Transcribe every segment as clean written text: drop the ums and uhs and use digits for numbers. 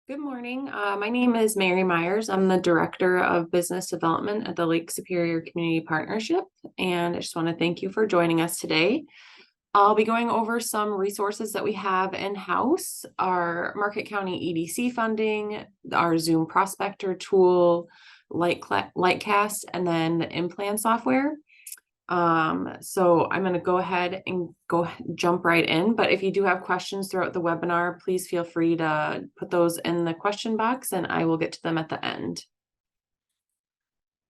Good morning. My name is Mary Myers. I'm the Director of Business Development at the Lake Superior Community Partnership, and I just want to thank you for joining us today. I'll be going over some resources that we have in-house, our Market County EDC funding, our Zoom Prospector tool, Lightcast, and then the Implan software. So I'm going to go ahead and jump right in. But if you do have questions throughout the webinar, please feel free to put those in the question box and I will get to them at the end.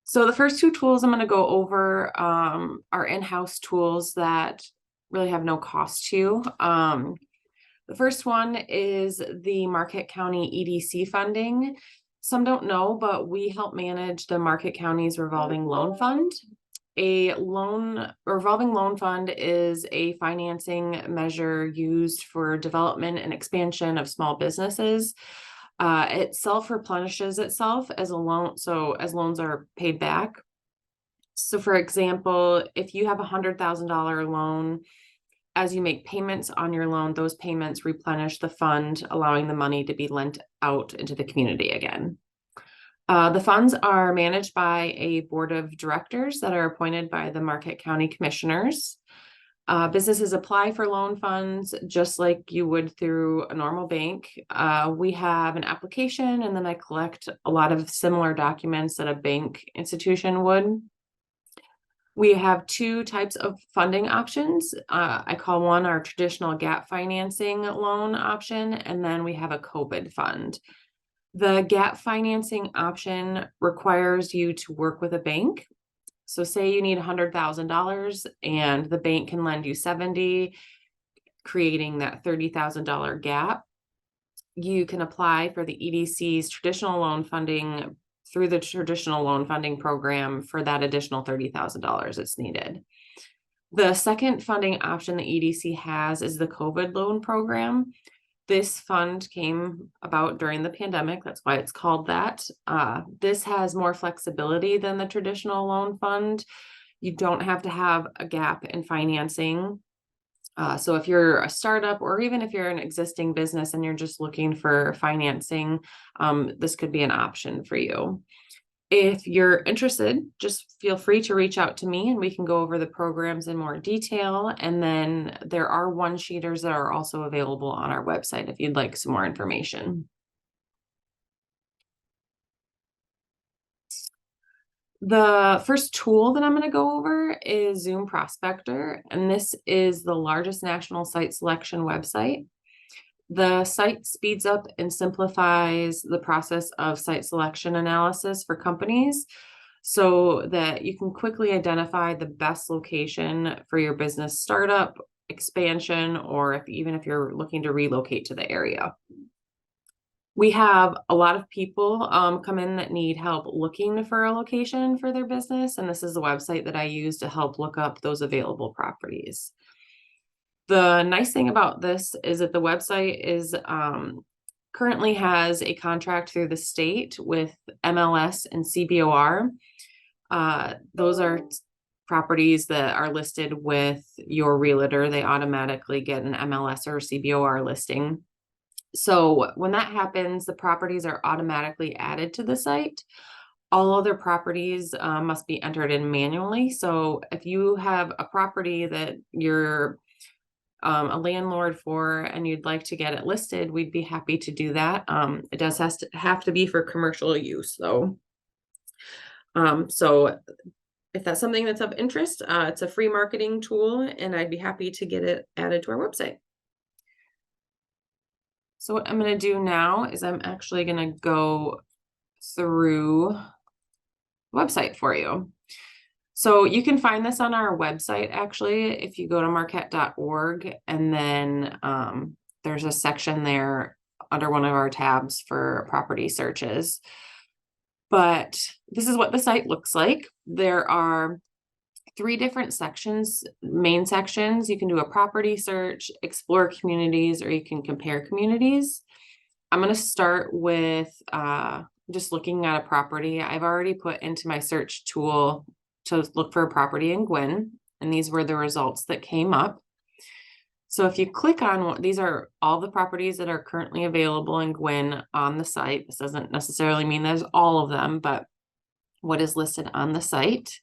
So the first two tools I'm going to go over are in-house tools that really have no cost to you. The first one is the Marquette County EDC funding. Some don't know, but we help manage the Marquette County's revolving loan fund. A revolving loan fund is a financing measure used for development and expansion of small businesses. It self-replenishes itself as a loan, so as loans are paid back. So for example, if you have a $100,000 loan, as you make payments on your loan, those payments replenish the fund, allowing the money to be lent out into the community again. The funds are managed by a board of directors that are appointed by the Marquette County Commissioners. Businesses apply for loan funds just like you would through a normal bank. We have an application, and then I collect a lot of similar documents that a bank institution would. We have two types of funding options. I call one our traditional gap financing loan option, and then we have a COVID fund. The gap financing option requires you to work with a bank. So say you need $100,000 and the bank can lend you 70, creating that $30,000 gap. You can apply for the EDC's traditional loan funding through the traditional loan funding program for that additional $30,000 that's needed. The second funding option the EDC has is the COVID loan program. This fund came about during the pandemic. That's why it's called that. This has more flexibility than the traditional loan fund. You don't have to have a gap in financing. So if you're a startup, or even if you're an existing business and you're just looking for financing, this could be an option for you. If you're interested, just feel free to reach out to me and we can go over the programs in more detail. And then there are one-sheeters that are also available on our website if you'd like some more information. The first tool that I'm going to go over is Zoom Prospector, and this is the largest national site selection website. The site speeds up and simplifies the process of site selection analysis for companies so that you can quickly identify the best location for your business startup, expansion, or even if you're looking to relocate to the area. We have a lot of people come in that need help looking for a location for their business, and this is the website that I use to help look up those available properties. The nice thing about this is that the website is currently has a contract through the state with MLS and CBOR. Those are properties that are listed with your realtor. They automatically get an MLS or CBOR listing. So when that happens, the properties are automatically added to the site. All other properties must be entered in manually. So if you have a property that you're a landlord for and you'd like to get it listed, we'd be happy to do that. It does have to be for commercial use though. So if that's something that's of interest, it's a free marketing tool and I'd be happy to get it added to our website. So what I'm going to do now is I'm actually going to go through the website for you. So you can find this on our website, actually, if you go to marquette.org, and then there's a section there under one of our tabs for property searches. But this is what the site looks like. There are 3 different sections, main sections. You can do a property search, explore communities, or you can compare communities. I'm going to start with just looking at a property. I've already put into my search tool to look for a property in Gwynn, and these were the results that came up. So if you click on one, these are all the properties that are currently available in Gwyn on the site. This doesn't necessarily mean there's all of them, but what is listed on the site.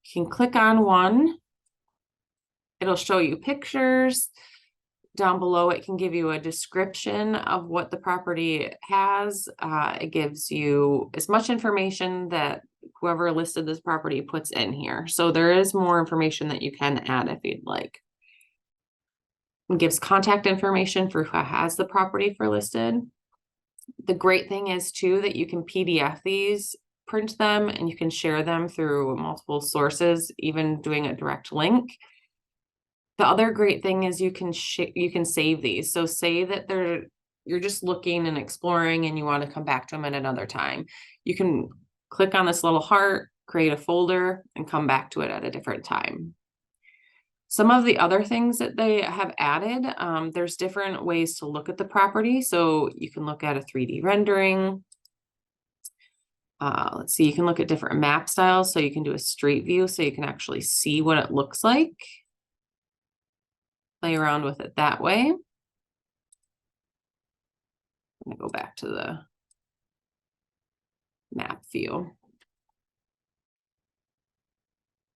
You can click on one. It'll show you pictures. Down below, it can give you a description of what the property has. It gives you as much information that whoever listed this property puts in here. So there is more information that you can add if you'd like. It gives contact information for who has the property for listed. The great thing is too that you can PDF these, print them, and you can share them through multiple sources, even doing a direct link. The other great thing is you can save these. So say that you're just looking and exploring and you want to come back to them at another time. You can click on this little heart, create a folder, and come back to it at a different time. Some of the other things that they have added, there's different ways to look at the property. So you can look at a 3D rendering. Let's see, you can look at different map styles. So you can do a street view so you can actually see what it looks like. Play around with it that way. I'm going to go back to the map view.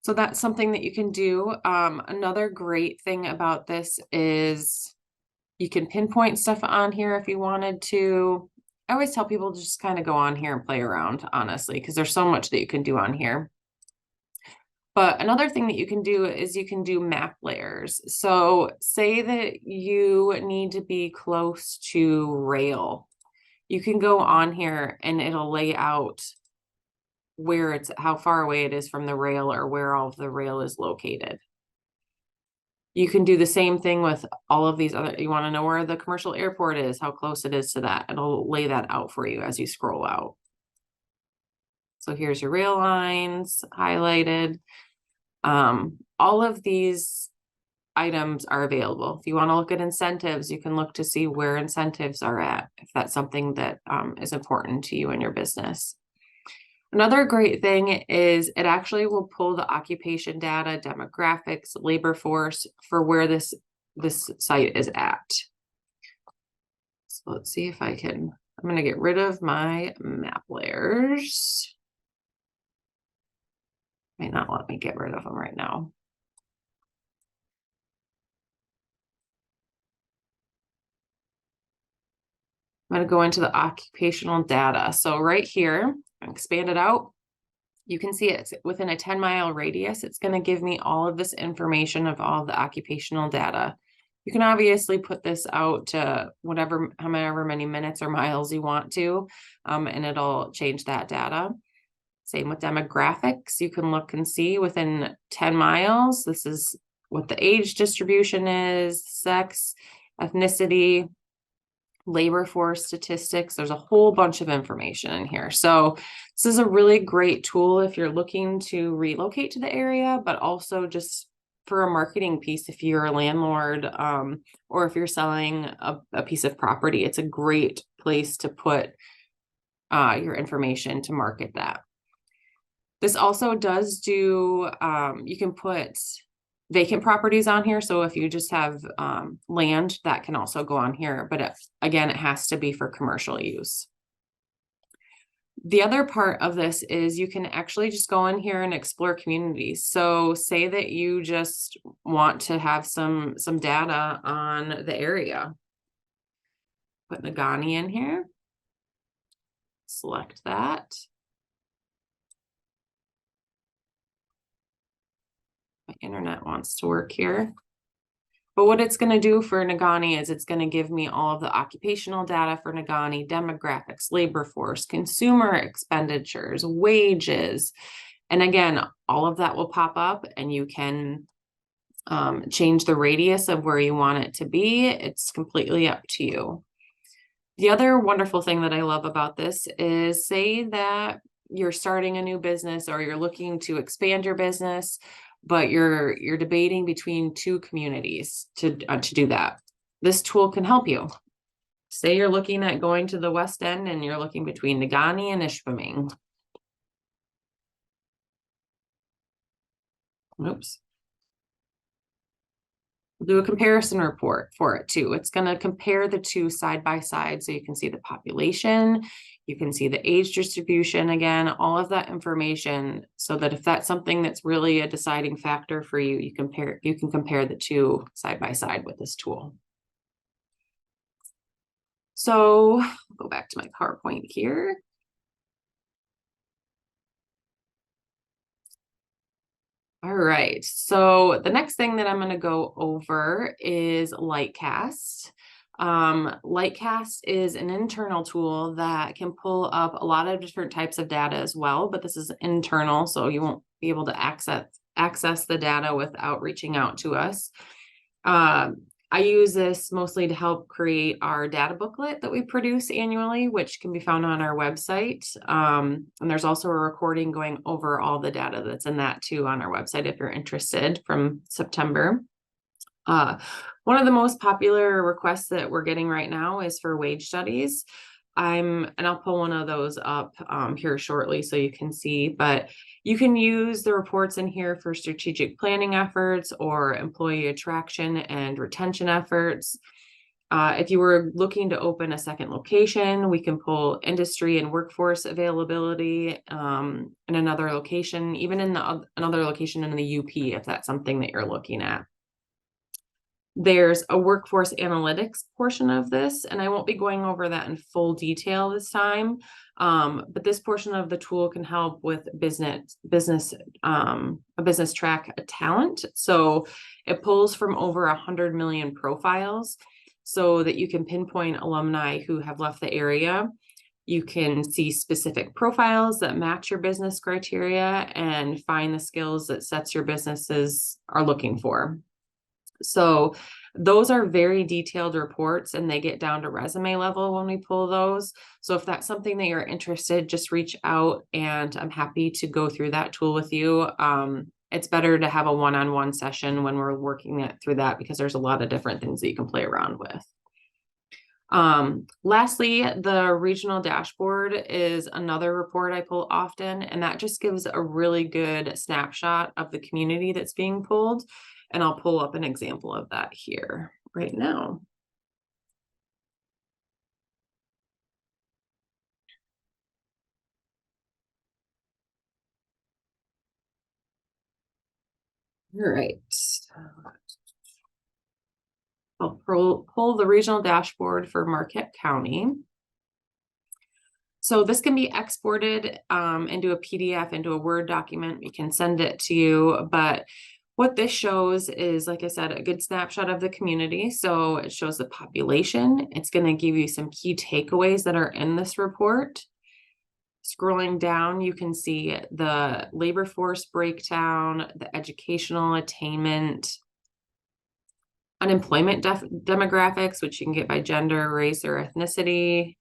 So that's something that you can do. Another great thing about this is you can pinpoint stuff on here if you wanted to. I always tell people to just kind of go on here and play around, honestly, because there's so much that you can do on here. But another thing that you can do is you can do map layers. So say that you need to be close to rail. You can go on here and it'll lay out where how far away it is from the rail or where all of the rail is located. You can do the same thing with all of these other, you want to know where the commercial airport is, how close it is to that. It'll lay that out for you as you scroll out. So here's your rail lines highlighted. All of these items are available. If you want to look at incentives, you can look to see where incentives are at, if that's something that is important to you and your business. Another great thing is it actually will pull the occupation data, demographics, labor force for where this site is at. So let's see if I can, I'm going to get rid of my map layers. Might not let me get rid of them right now. I'm going to go into the occupational data. So right here, expand it out. You can see it's within a 10-mile radius. It's going to give me all of this information of all the occupational data. You can obviously put this out to however many minutes or miles you want to, and it'll change that data. Same with demographics. You can look and see within 10 miles. This is what the age distribution is, sex, ethnicity, labor force statistics. There's a whole bunch of information in here. So this is a really great tool if you're looking to relocate to the area, but also just for a marketing piece, if you're a landlord, or if you're selling a piece of property, it's a great place to put your information to market that. This also does do, you can put vacant properties on here. So if you just have land, that can also go on here. But again, it has to be for commercial use. The other part of this is you can actually just go in here and explore communities. So say that you just want to have some data on the area. Put Nagani in here. Select that. My internet wants to work here. But what it's going to do for Nagani is it's going to give me all of the occupational data for Nagani, demographics, labor force, consumer expenditures, wages. And again, all of that will pop up and you can change the radius of where you want it to be. It's completely up to you. The other wonderful thing that I love about this is say that you're starting a new business or you're looking to expand your business, but you're debating between two communities to do that. This tool can help you. Say you're looking at going to the West End and you're looking between Nagani and Ishpeming. Oops. We'll do a comparison report for it too. It's going to compare the two side by side so you can see the population, you can see the age distribution, again, all of that information, so that if that's something that's really a deciding factor for you, you can compare the two side by side with this tool. So I'll go back to my PowerPoint here. All right, so the next thing that I'm going to go over is Lightcast. Lightcast is an internal tool that can pull up a lot of different types of data as well, but this is internal, so you won't be able to access the data without reaching out to us. I use this mostly to help create our data booklet that we produce annually, which can be found on our website. And there's also a recording going over all the data that's in that too on our website if you're interested, from September. One of the most popular requests that we're getting right now is for wage studies. And I'll pull one of those up here shortly so you can see, but you can use the reports in here for strategic planning efforts or employee attraction and retention efforts. If you were looking to open a second location, we can pull industry and workforce availability in another location, even in another location in the UP, if that's something that you're looking at. There's a workforce analytics portion of this, and I won't be going over that in full detail this time. But this portion of the tool can help with a business track a talent. So it pulls from over 100 million profiles so that you can pinpoint alumni who have left the area. You can see specific profiles that match your business criteria and find the skills that sets your businesses are looking for. So those are very detailed reports, and they get down to resume level when we pull those. So if that's something that you're interested, just reach out and I'm happy to go through that tool with you. It's better to have a one-on-one session when we're working through that, because there's a lot of different things that you can play around with. Lastly, the regional dashboard is another report I pull often, and that just gives a really good snapshot of the community that's being pulled. And I'll pull up an example of that here right now. All right. I'll pull the regional dashboard for Marquette County. So this can be exported into a PDF, into a Word document. We can send it to you, but what this shows is, like I said, a good snapshot of the community. So it shows the population. It's going to give you some key takeaways that are in this report. Scrolling down, you can see the labor force breakdown, the educational attainment, unemployment demographics, which you can get by gender, race, or ethnicity.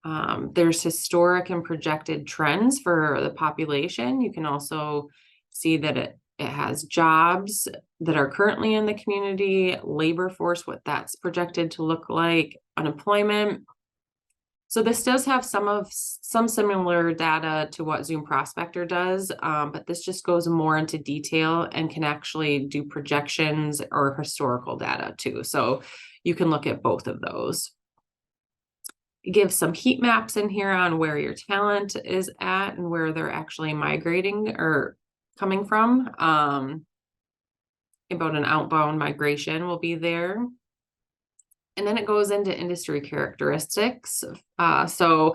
There's historic and projected trends for the population. You can also see that it has jobs that are currently in the community, labor force, what that's projected to look like, unemployment. So this does have some similar data to what Zoom Prospector does, but this just goes more into detail and can actually do projections or historical data too. So you can look at both of those. It gives some heat maps in here on where your talent is at and where they're actually migrating or coming from. About an outbound migration will be there. And then it goes into industry characteristics. So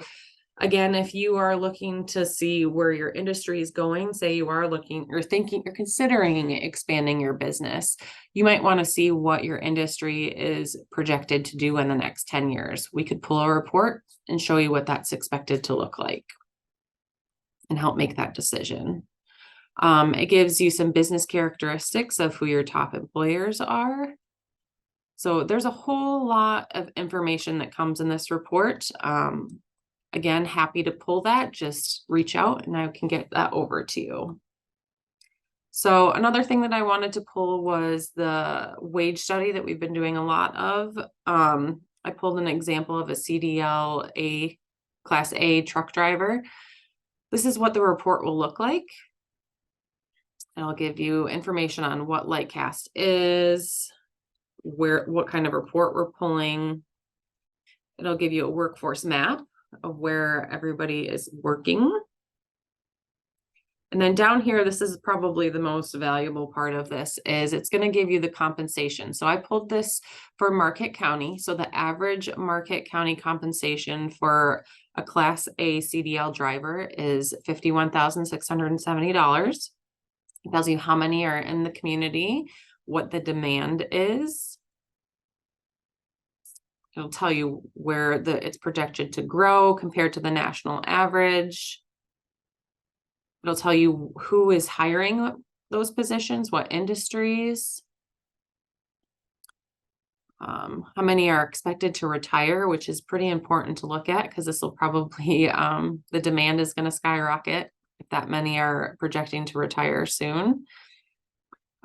again, if you are looking to see where your industry is going, say you are looking or thinking or considering expanding your business, you might want to see what your industry is projected to do in the next 10 years. We could pull a report and show you what that's expected to look like and help make that decision. It gives you some business characteristics of who your top employers are. So there's a whole lot of information that comes in this report. Again, happy to pull that. Just reach out and I can get that over to you. So another thing that I wanted to pull was the wage study that we've been doing a lot of. I pulled an example of a CDL Class A truck driver. This is what the report will look like. It'll give you information on what Lightcast is, what kind of report we're pulling. It'll give you a workforce map of where everybody is working. And then down here, this is probably the most valuable part of this, is it's going to give you the compensation. So I pulled this for Marquette County. So the average Marquette County compensation for a Class A CDL driver is $51,670. It tells you how many are in the community, what the demand is. It'll tell you where it's projected to grow compared to the national average. It'll tell you who is hiring those positions, what industries, how many are expected to retire, which is pretty important to look at because this will probably, the demand is going to skyrocket if that many are projecting to retire soon.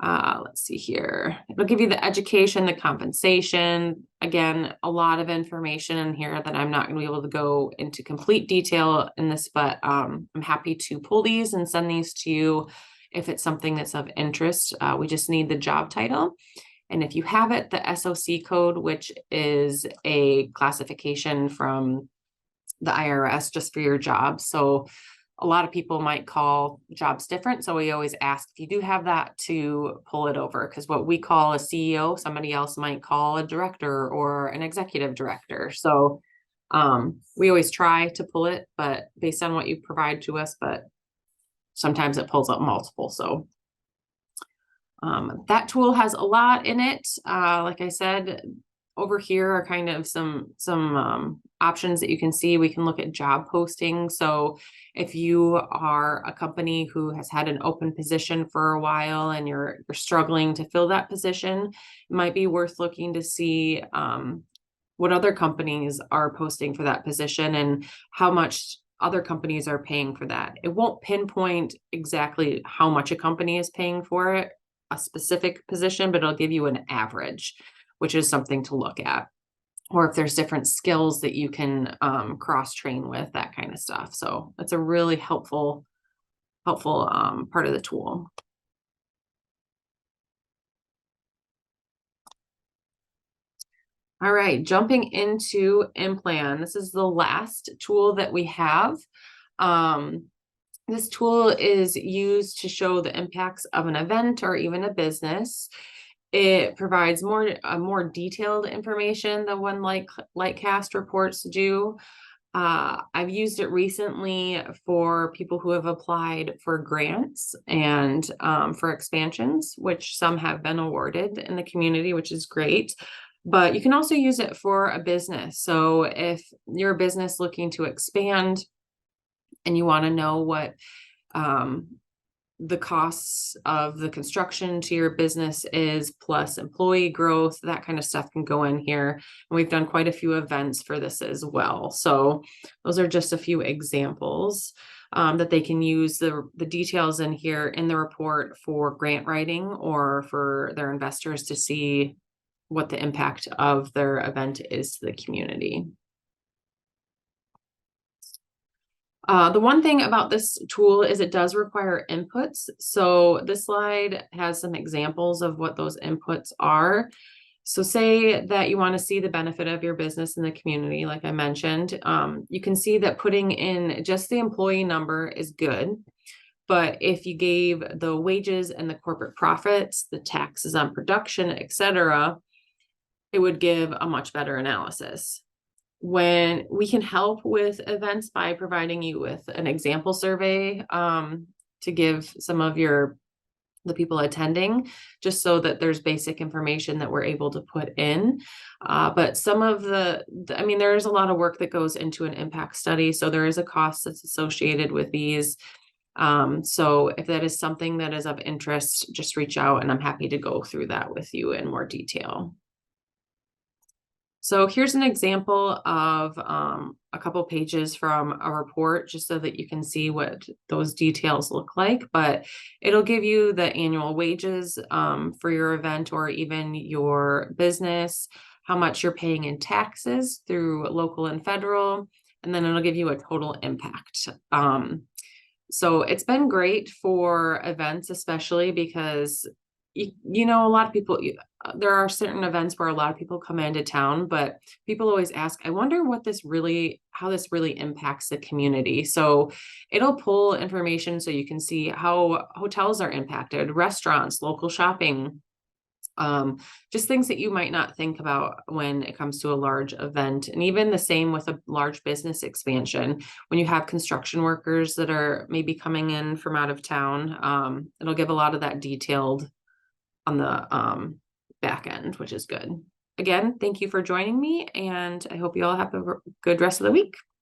Let's see here. It'll give you the education, the compensation. Again, a lot of information in here that I'm not going to be able to go into complete detail in this, but I'm happy to pull these and send these to you if it's something that's of interest. We just need the job title. And if you have it, the SOC code, which is a classification from the IRS just for your job. So a lot of people might call jobs different. So we always ask if you do have that to pull it over, because what we call a CEO, somebody else might call a director or an executive director. So we always try to pull it, but based on what you provide to us, but sometimes it pulls up multiple. So that tool has a lot in it. Like I said, over here are kind of some options that you can see. We can look at job postings. So if you are a company who has had an open position for a while and you're struggling to fill that position, it might be worth looking to see what other companies are posting for that position and how much other companies are paying for that. It won't pinpoint exactly how much a company is paying for it, a specific position, but it'll give you an average, which is something to look at. Or if there's different skills that you can cross-train with, that kind of stuff. So it's a really helpful part of the tool. All right, jumping into Implan. This is the last tool that we have. This tool is used to show the impacts of an event or even a business. It provides more detailed information than one like Lightcast reports do. I've used it recently for people who have applied for grants and for expansions, which some have been awarded in the community, which is great. But you can also use it for a business. So if you're a business looking to expand and you want to know what the costs of the construction to your business is, plus employee growth, that kind of stuff can go in here. And we've done quite a few events for this as well. So those are just a few examples that they can use the details in here in the report for grant writing or for their investors to see what the impact of their event is to the community. The one thing about this tool is it does require inputs. So this slide has some examples of what those inputs are. So say that you want to see the benefit of your business in the community, like I mentioned, you can see that putting in just the employee number is good. But if you gave the wages and the corporate profits, the taxes on production, etc., it would give a much better analysis. When we can help with events by providing you with an example survey to give some of the people attending, just so that there's basic information that we're able to put in. But some of I mean, there's a lot of work that goes into an impact study. So there is a cost that's associated with these. So if that is something that is of interest, just reach out and I'm happy to go through that with you in more detail. So here's an example of a couple pages from a report, just so that you can see what those details look like. But it'll give you the annual wages for your event or even your business, how much you're paying in taxes through local and federal, and then it'll give you a total impact. So it's been great for events, especially because a lot of people, there are certain events where a lot of people come into town, but people always ask, I wonder how this really impacts the community. So it'll pull information so you can see how hotels are impacted, restaurants, local shopping, just things that you might not think about when it comes to a large event. And even the same with a large business expansion, when you have construction workers that are maybe coming in from out of town, it'll give a lot of that detailed on the back end, which is good. Again, thank you for joining me, and I hope you all have a good rest of the week.